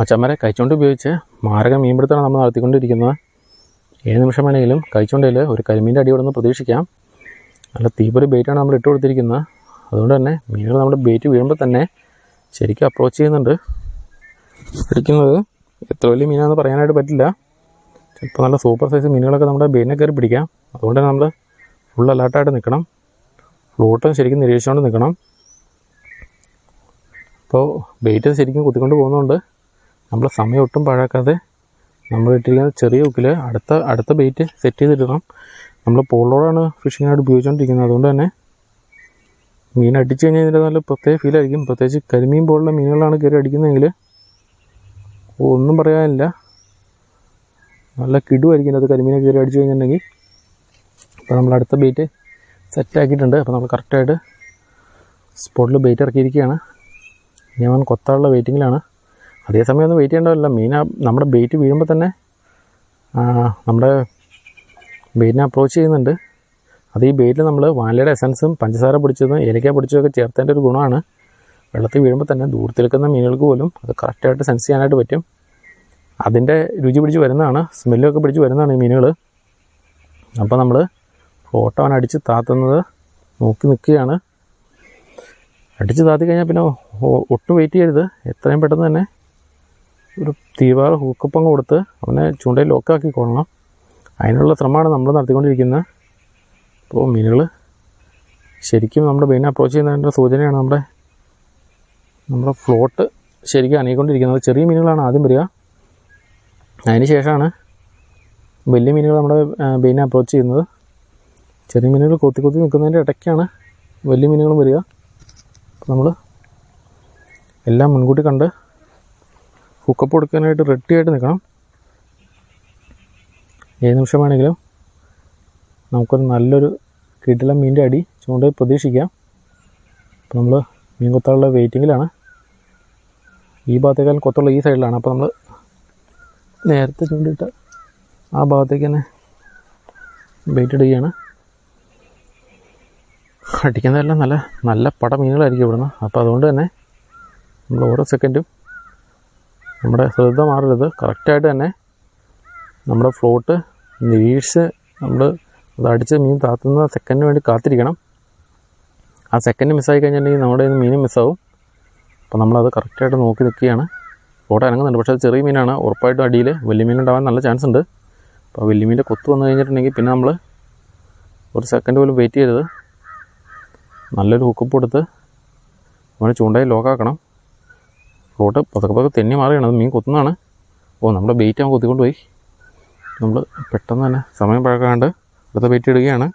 മച്ചന്മാരെ കൈച്ചൂണ്ട ഉപയോഗിച്ച് മാരക മീൻപിടുത്തമാണ് നമ്മൾ നടത്തിക്കൊണ്ടിരിക്കുന്നത്. ഏത് നിമിഷം വേണമെങ്കിലും കൈച്ചൂണ്ടയിൽ ഒരു കരിമീൻ്റെ അടി കൊടുന്ന് പ്രതീക്ഷിക്കാം. നല്ല തീപ്പൊരി ബെയ്റ്റാണ് നമ്മൾ ഇട്ട് കൊടുത്തിരിക്കുന്നത്. അതുകൊണ്ട് തന്നെ മീനുകൾ നമ്മുടെ ബെയ്റ്റ് വീഴുമ്പോൾ തന്നെ ശരിക്കും അപ്രോച്ച് ചെയ്യുന്നുണ്ട്. പിടിക്കുന്നത് എത്ര വലിയ മീനാണെന്ന് പറയാനായിട്ട് പറ്റില്ല. ചിലപ്പോൾ നല്ല സൂപ്പർ സൈസ് മീനുകളൊക്കെ നമ്മുടെ ബെയിനെ കയറി പിടിക്കാം. അതുകൊണ്ട് തന്നെ നമ്മൾ ഫുൾ അലേർട്ടായിട്ട് നിൽക്കണം. ഫ്ലോട്ടും ശരിക്കും നിരീക്ഷിച്ചുകൊണ്ട് നിൽക്കണം. അപ്പോൾ ബെയ്റ്റ് ശരിക്കും കുത്തിക്കൊണ്ട് പോകുന്നതുകൊണ്ട് നമ്മൾ സമയം ഒട്ടും പാഴാക്കാതെ നമ്മൾ ഇട്ടിരിക്കുന്ന ചെറിയ ഹുക്കിൽ അടുത്ത ബെയ്റ്റ് സെറ്റ് ചെയ്തിടണം. നമ്മൾ പോളോടാണ് ഫിഷിങ്ങിനായിട്ട് ഉപയോഗിച്ചുകൊണ്ടിരിക്കുന്നത്. അതുകൊണ്ട് തന്നെ മീൻ അടിച്ചു കഴിഞ്ഞാൽ ഇതിൻ്റെ നല്ല പ്രത്യേക ഫീലായിരിക്കും. പ്രത്യേകിച്ച് കരിമീൻ പോലുള്ള മീനുകളാണ് കയറി അടിക്കുന്നതെങ്കിൽ ഒന്നും പറയാനില്ല, നല്ല കിടുവായിരിക്കും അത് കരിമീനെ കയറി അടിച്ചു കഴിഞ്ഞിട്ടുണ്ടെങ്കിൽ. അപ്പോൾ നമ്മൾ അടുത്ത ബെയ്റ്റ് സെറ്റാക്കിയിട്ടുണ്ട്. അപ്പോൾ നമ്മൾ കറക്റ്റായിട്ട് സ്പോട്ടിൽ ബെയ്റ്റ് ഇറക്കിയിരിക്കുകയാണ്. ഞാൻ കൊത്താനുള്ള വെയിറ്റിങ്ങിലാണ്. അതേസമയം ഒന്നും വെയിറ്റ് ചെയ്യേണ്ടതല്ല. മീൻ നമ്മുടെ ബെയ്റ്റ് വീഴുമ്പോൾ തന്നെ നമ്മുടെ ബെയ്റ്റിനെ അപ്രോച്ച് ചെയ്യുന്നുണ്ട്. അത് ഈ ബെയ്റ്റിൽ നമ്മൾ വാനിലയുടെ എസൻസും പഞ്ചസാര പൊടിച്ചതും ഏലക്ക പൊടിച്ചതൊക്കെ ചേർത്തതിൻ്റെ ഒരു ഗുണമാണ്. വെള്ളത്തിൽ വീഴുമ്പോൾ തന്നെ ദൂരത്തിൽ നിൽക്കുന്ന മീനുകൾക്ക് പോലും അത് കറക്റ്റായിട്ട് സെൻസ് ചെയ്യാനായിട്ട് പറ്റും. അതിൻ്റെ രുചി പിടിച്ച് വരുന്നതാണ്, സ്മെല്ലൊക്കെ പിടിച്ച് വരുന്നതാണ് ഈ മീനുകൾ. അപ്പോൾ നമ്മൾ ഫ്ലോട്ട് അവൻ അടിച്ച് താത്തുന്നത് നോക്കി നിൽക്കുകയാണ്. അടിച്ച് താത്തി കഴിഞ്ഞാൽ പിന്നെ ഒട്ടും വെയിറ്റ് ചെയ്യരുത്. എത്രയും പെട്ടെന്ന് തന്നെ ഒരു തീവാറ ഹൂക്കപ്പം കൊടുത്ത് അവനെ ചൂണ്ടയിൽ ലോക്കാക്കിക്കൊള്ളണം. അതിനുള്ള ശ്രമമാണ് നമ്മൾ നടത്തിക്കൊണ്ടിരിക്കുന്നത്. അപ്പോൾ മീനുകൾ ശരിക്കും നമ്മുടെ ബെയിനെ അപ്രോച്ച് ചെയ്യുന്നതിൻ്റെ സൂചനയാണ് നമ്മുടെ ഫ്ലോട്ട് ശരിക്കും അനങ്ങിക്കൊണ്ടിരിക്കുന്നത്. ചെറിയ മീനുകളാണ് ആദ്യം വരിക, അതിന് ശേഷമാണ് വലിയ മീനുകൾ നമ്മുടെ ബെയിനെ അപ്രോച്ച് ചെയ്യുന്നത്. ചെറിയ മീനുകൾ കൊത്തി നിൽക്കുന്നതിൻ്റെ ഇടയ്ക്കാണ് വലിയ മീനുകളും വരിക. അപ്പോൾ നമ്മൾ എല്ലാം മുൻകൂട്ടി കണ്ട് ഹുക്കപ്പ് കൊടുക്കാനായിട്ട് റെഡിയായിട്ട് നിൽക്കണം. ഏത് നിമിഷം വേണമെങ്കിലും നമുക്കൊരു നല്ലൊരു കിടിലൻ മീൻ്റെ അടി ചൂണ്ടയിൽ പ്രതീക്ഷിക്കാം. അപ്പോൾ നമ്മൾ മീൻ കൊത്താനുള്ള വെയിറ്റിങ്ങിലാണ്. ഈ ഭാഗത്തേക്കാളും കൊത്തുള്ള ഈ സൈഡിലാണ്. അപ്പോൾ നമ്മൾ നേരത്തെ ചൂണ്ടിട്ട് ആ ഭാഗത്തേക്ക് തന്നെ വെയിറ്റ് ഇടുകയാണ്. അടിക്കുന്നതെല്ലാം നല്ല പട മീനുകളായിരിക്കും ഇവിടുന്ന്. അപ്പോൾ അതുകൊണ്ട് തന്നെ നമ്മൾ ഓരോ സെക്കൻഡും നമ്മുടെ ശ്രദ്ധ മാറരുത്. കറക്റ്റായിട്ട് തന്നെ നമ്മുടെ ഫ്ലോട്ട് നിരീക്ഷിച്ച് നമ്മൾ അത് അടിച്ച് മീൻ താത്തുന്ന സെക്കൻഡിന് വേണ്ടി കാത്തിരിക്കണം. ആ സെക്കൻഡ് മിസ്സായി കഴിഞ്ഞിട്ടുണ്ടെങ്കിൽ നമ്മുടെ കയ്യിൽ നിന്ന് മീനും മിസ്സാവും. അപ്പോൾ നമ്മളത് കറക്റ്റായിട്ട് നോക്കി നിൽക്കുകയാണ്. ഫ്ലോട്ട് അനങ്ങുന്നുണ്ട്, പക്ഷേ അത് ചെറിയ മീനാണ്. ഉറപ്പായിട്ടും അടിയിൽ വലിയ മീനുണ്ടാവാൻ നല്ല ചാൻസ് ഉണ്ട്. അപ്പോൾ വലിയ മീൻ്റെ കൊത്ത് വന്നു കഴിഞ്ഞിട്ടുണ്ടെങ്കിൽ പിന്നെ നമ്മൾ ഒരു സെക്കൻഡ് പോലും വെയിറ്റ് ചെയ്യരുത്. നല്ലൊരു ഹുക്കപ്പ് കൊടുത്ത് അവനെ ചൂണ്ടയിൽ ലോക്കാക്കണം. ഫ്ലോട്ട് പതുക്കെ തെന്നി മാറുകയാണ്. അത് മീൻ കൊത്തുന്നതാണ്. നമ്മുടെ ബെയ്റ്റ് അവൻ കൊത്തിക്കൊണ്ട് പോയി. നമ്മൾ പെട്ടെന്ന് തന്നെ സമയം പഴക്കാണ്ട് അടുത്ത ബെയ്റ്റ് ഇടുകയാണ്.